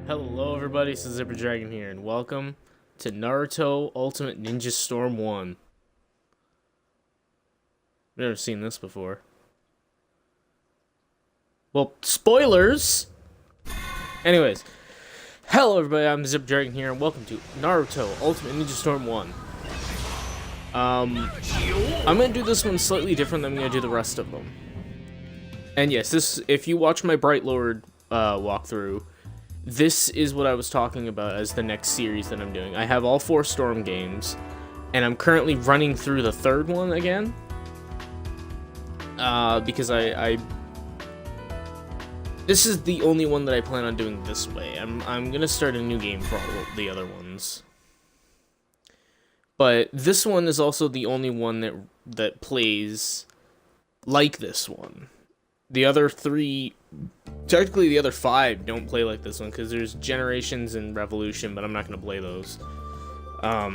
Hello everybody, it's Thezipperdragon here, and welcome to Naruto Ultimate Ninja Storm 1. I've never seen this before. Well, spoilers! Anyways, hello everybody, I'm Thezipperdragon here, and welcome to Naruto Ultimate Ninja Storm 1. I'm gonna do this one slightly different than I'm gonna do the rest of them. And yes, if you watch my Bright Lord walkthrough, this is what I was talking about as the next series that I'm doing. I have all 4 Storm games, and I'm currently running through the 3rd one again. Because this is the only one that I plan on doing this way. I'm gonna start a new game for all the other ones. But this one is also the only one that plays like this one. The other 3... Technically, the other 5 don't play like this one, because there's Generations and Revolution, but I'm not going to play those. All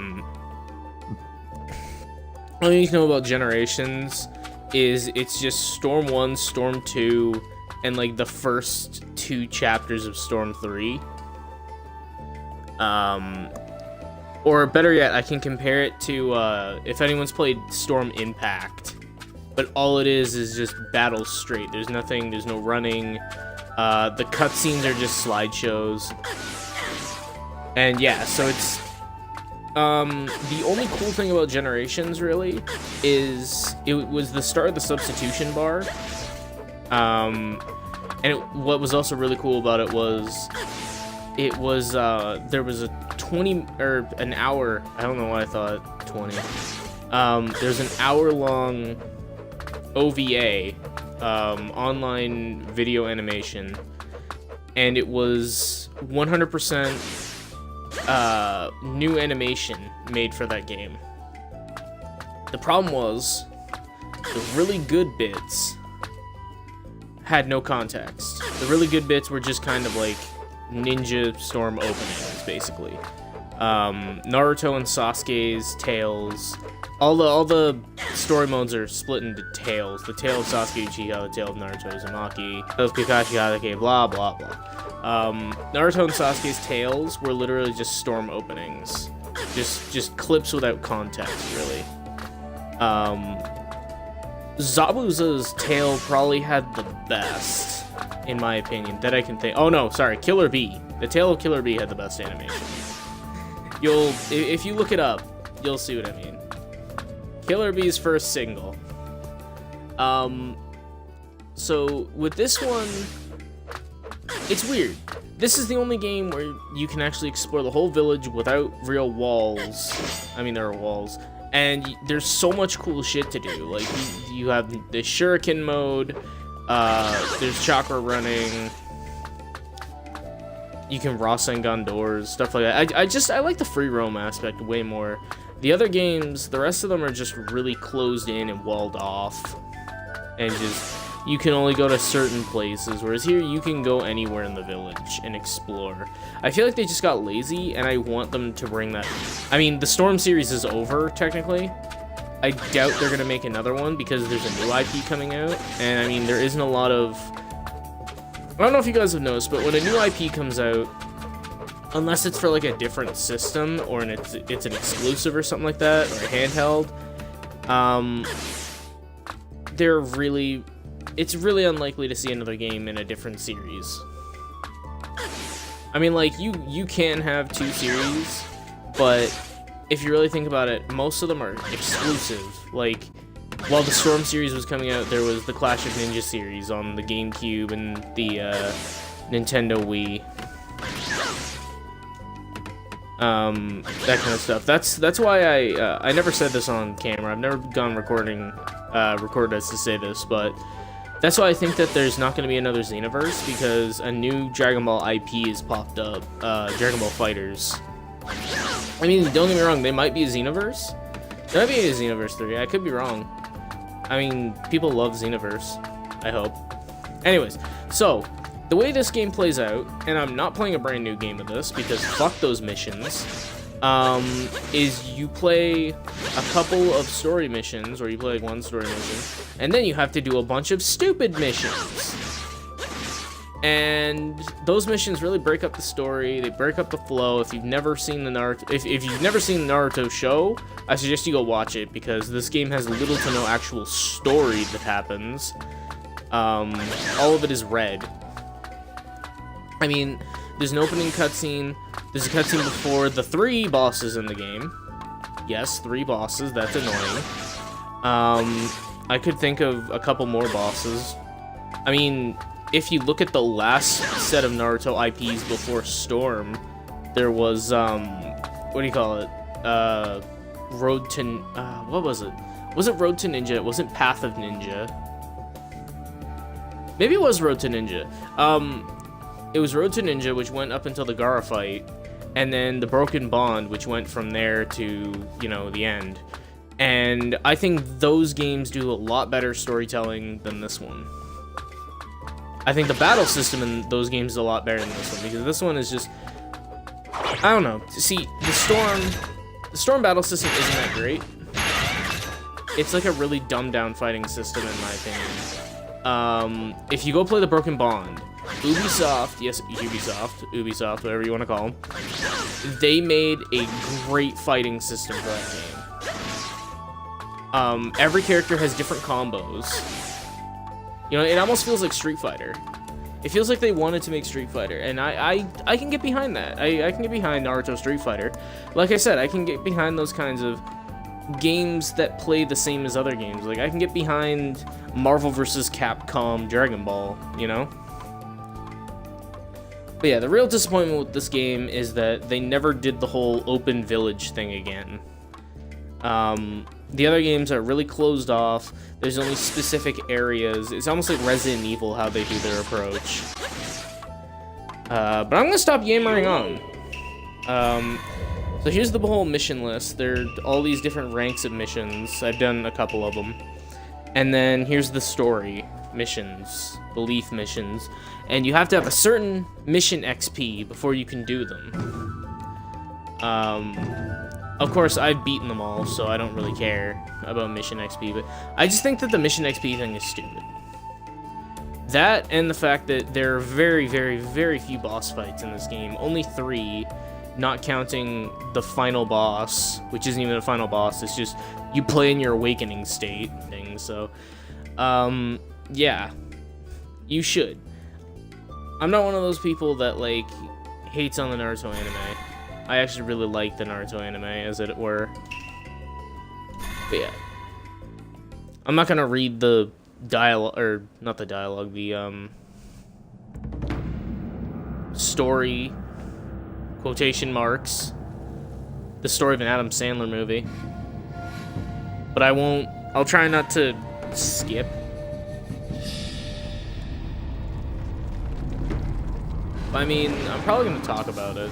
you need to know about Generations is it's just Storm 1, Storm 2, and, like, the first 2 chapters of Storm 3. Or, better yet, I can compare it to, if anyone's played Storm Impact. But all it is just battle straight. There's nothing, there's no running. The cutscenes are just slideshows. And yeah, so it's... the only cool thing about Generations, really, is it was the start of the substitution bar. What was also really cool about it was... there was a 20... or an hour... I don't know why I thought 20. There's an hour-long... OVA, online video animation, and it was 100% new animation made for that game. The problem was, the really good bits had no context. The really good bits were just kind of like Ninja Storm openings, basically. Naruto and Sasuke's tales. All the story modes are split into tales. The tale of Sasuke Uchiha, the tale of Naruto Uzumaki, the tale of Kakashi Hatake, blah blah blah. Naruto and Sasuke's tales were literally just storm openings. Just clips without context, really. Zabuza's tale probably had the best, in my opinion, that I can think. Oh no, sorry, Killer Bee. The tale of Killer Bee had the best animation. If you look it up, you'll see what I mean. Killer Bee's first single. So with this one, it's weird. This is the only game where you can actually explore the whole village without real walls. I mean, there are walls, and there's so much cool shit to do. Like you have the shuriken mode. There's chakra running. You can Rasengan doors, stuff like that. I like the free roam aspect way more. The other games, the rest of them are just really closed in and walled off. And just, you can only go to certain places, whereas here you can go anywhere in the village and explore. I feel like they just got lazy, and I want them to bring that... I mean, the Storm series is over, technically. I doubt they're gonna make another one, because there's a new IP coming out. And, I mean, there isn't a lot of... I don't know if you guys have noticed, but when a new IP comes out, unless it's for like a different system or it's an exclusive or something like that, or a handheld, it's really unlikely to see another game in a different series. I mean, like, you can have 2 series, but if you really think about it, most of them are exclusive. Like, while the Storm series was coming out, there was the Clash of Ninja series on the GameCube and the Nintendo Wii. That kind of stuff. That's why I never said this on camera. I've never gone recorded as to say this, but that's why I think that there's not going to be another Xenoverse, because a new Dragon Ball IP has popped up, Dragon Ball Fighters. I mean, don't get me wrong, they might be a Xenoverse. There might be a Xenoverse 3, I could be wrong. I mean, people love Xenoverse, I hope. Anyways, so... the way this game plays out, and I'm not playing a brand new game of this because fuck those missions, is you play a couple of story missions, or you play like 1 story mission, and then you have to do a bunch of stupid missions. And those missions really break up the story. They break up the flow. If you've never seen the Naruto, if you've never seen the Naruto show, I suggest you go watch it, because this game has little to no actual story that happens. All of it is red. I mean, there's an opening cutscene. There's a cutscene before the 3 bosses in the game. Yes, 3 bosses. That's annoying. I could think of a couple more bosses. I mean, if you look at the last set of Naruto IPs before Storm, there was, what do you call it? Road to, what was it? Was it Road to Ninja? It wasn't Path of Ninja. Maybe it was Road to Ninja. It was Road to Ninja, which went up until the Gaara fight, and then the Broken Bond, which went from there to, you know, the end. And I think those games do a lot better storytelling than this one. I think the battle system in those games is a lot better than this one, because this one is just, I don't know. See, the Storm battle system isn't that great. It's like a really dumbed down fighting system, in my opinion. If you go play the Broken Bond, Ubisoft, yes, Ubisoft, whatever you want to call them, they made a great fighting system for that game. Every character has different combos. You know, it almost feels like Street Fighter. It feels like they wanted to make Street Fighter, and I can get behind that. I can get behind Naruto Street Fighter. Like I said, I can get behind those kinds of games that play the same as other games. Like, I can get behind Marvel vs. Capcom Dragon Ball, you know? But yeah, the real disappointment with this game is that they never did the whole open village thing again. The other games are really closed off. There's only specific areas. It's almost like Resident Evil, how they do their approach. But I'm gonna stop yammering on. So here's the whole mission list. There are all these different ranks of missions. I've done a couple of them. And then here's the story missions, belief missions. And you have to have a certain mission XP before you can do them. Of course, I've beaten them all, so I don't really care about mission XP, but I just think that the mission XP thing is stupid. That, and the fact that there are very, very, very few boss fights in this game. Only 3, not counting the final boss, which isn't even a final boss. It's just, you play in your awakening state thing, so, yeah. You should. I'm not one of those people that, like, hates on the Naruto anime. I actually really like the Naruto anime, as it were. But yeah. I'm not gonna read the dialogue, or not the dialogue, the, story, quotation marks, the story of an Adam Sandler movie. But I won't, I'll try not to skip. I mean, I'm probably gonna talk about it.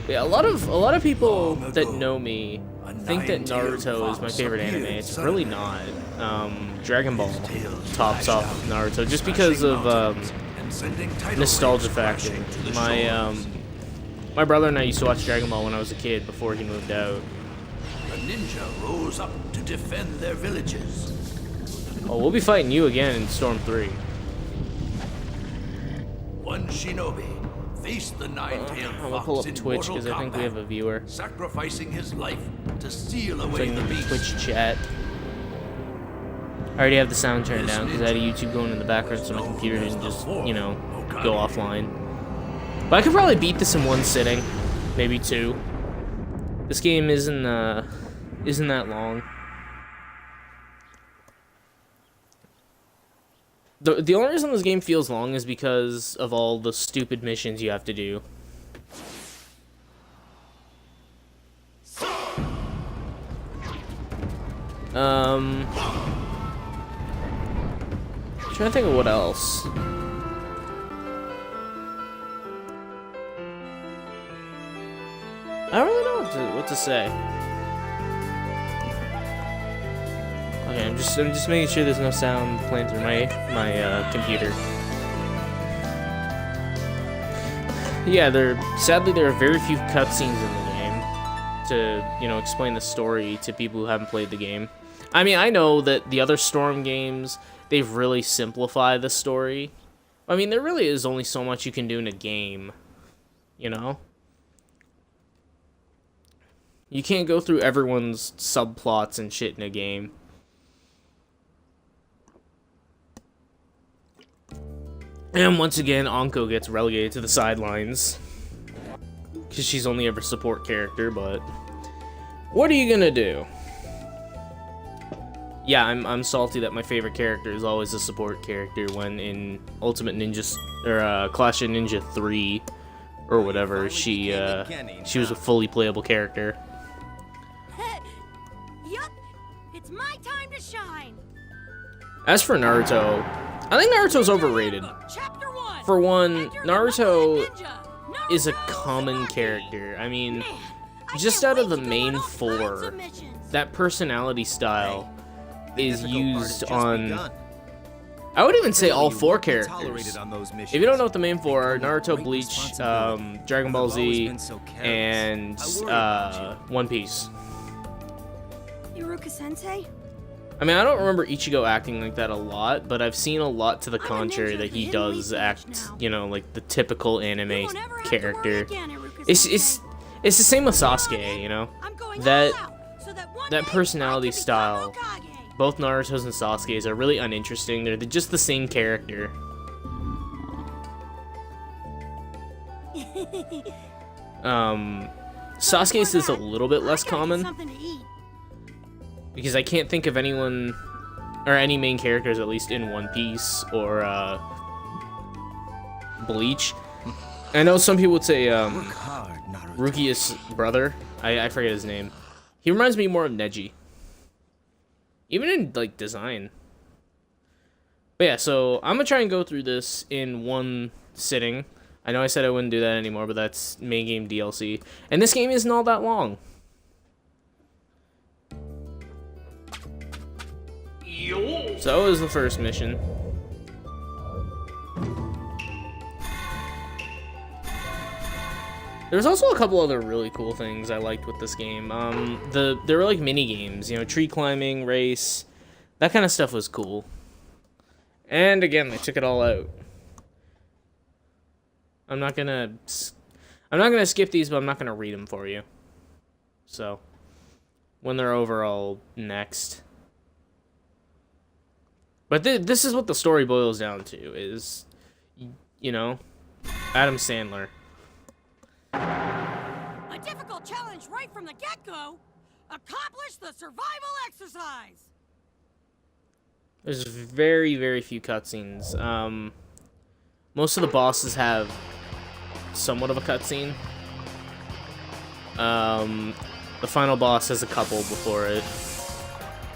Yeah, a lot of people that know me think that Naruto is my favorite anime. It's really not. Dragon Ball tops off Naruto just because of nostalgia factor. My brother and I used to watch Dragon Ball when I was a kid before he moved out. The ninja rose up to defend their villages. Oh, we'll be fighting you again in Storm 3. One shinobi faced the nine-tailed fox. I'll pull up in Twitch mortal because I think we have a viewer. Sacrificing his life to seal away So the beast. Twitch chat. I already have the sound turned down because I had a YouTube going in the background so my computer didn't just, you know, go offline. But I could probably beat this in one sitting, maybe 2. This game isn't that long. The only reason this game feels long is because of all the stupid missions you have to do. I'm trying to think of what else. I don't really know what to say. Okay, I'm just making sure there's no sound playing through my computer. Yeah, sadly there are very few cutscenes in the game to, you know, explain the story to people who haven't played the game. I mean, I know that the other Storm games, they've really simplified the story. I mean, there really is only so much you can do in a game, you know? You can't go through everyone's subplots and shit in a game. And once again, Anko gets relegated to the sidelines. Because she's only ever support character, but... what are you gonna do? Yeah, I'm salty that my favorite character is always a support character when in Ultimate Ninja... or Clash of Ninja 3 or whatever, she was a fully playable character. Yup, it's my time to shine. As for Naruto, I think Naruto's overrated. For one, Naruto is a common character. I mean, just out of the main four, that personality style is used on... I would even say all four characters. If you don't know what the main four are, Naruto, Bleach, Dragon Ball Z, and One Piece. Iruka-sensei? I mean, I don't remember Ichigo acting like that a lot, but I've seen a lot to the contrary that he does act, you know, like the typical anime character. It's the same with Sasuke, you know? That personality style, both Naruto's and Sasuke's are really uninteresting. They're just the same character. Sasuke's is a little bit less common. Because I can't think of anyone, or any main characters, at least in One Piece or Bleach. I know some people would say Rukia's brother. I forget his name. He reminds me more of Neji. Even in, like, design. But yeah, so I'm gonna try and go through this in one sitting. I know I said I wouldn't do that anymore, but that's main game DLC. And this game isn't all that long. So that was the first mission. There's also a couple other really cool things I liked with this game. There were like mini games, you know, tree climbing, race, that kind of stuff was cool. And again, they took it all out. I'm not gonna skip these, but I'm not gonna read them for you. So when they're over, I'll next. But this is what the story boils down to, is, you know, Adam Sandler. A difficult challenge right from the get-go. Accomplish the survival exercise. There's very, very few cutscenes. Most of the bosses have somewhat of a cutscene. The final boss has a couple before it.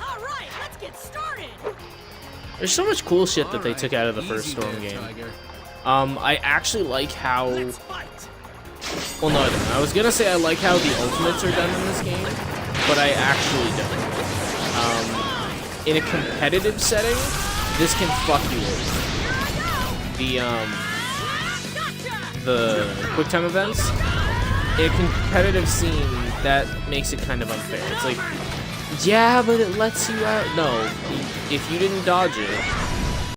All right, let's get started. There's so much cool shit that they took out of the first Storm game. I actually like how... well, no, I don't. I was gonna say I like how the ultimates are done in this game, but I actually don't. In a competitive setting, this can fuck you over. The quick time events, in a competitive scene, that makes it kind of unfair. It's like, yeah, but it lets you out. No, if you didn't dodge it,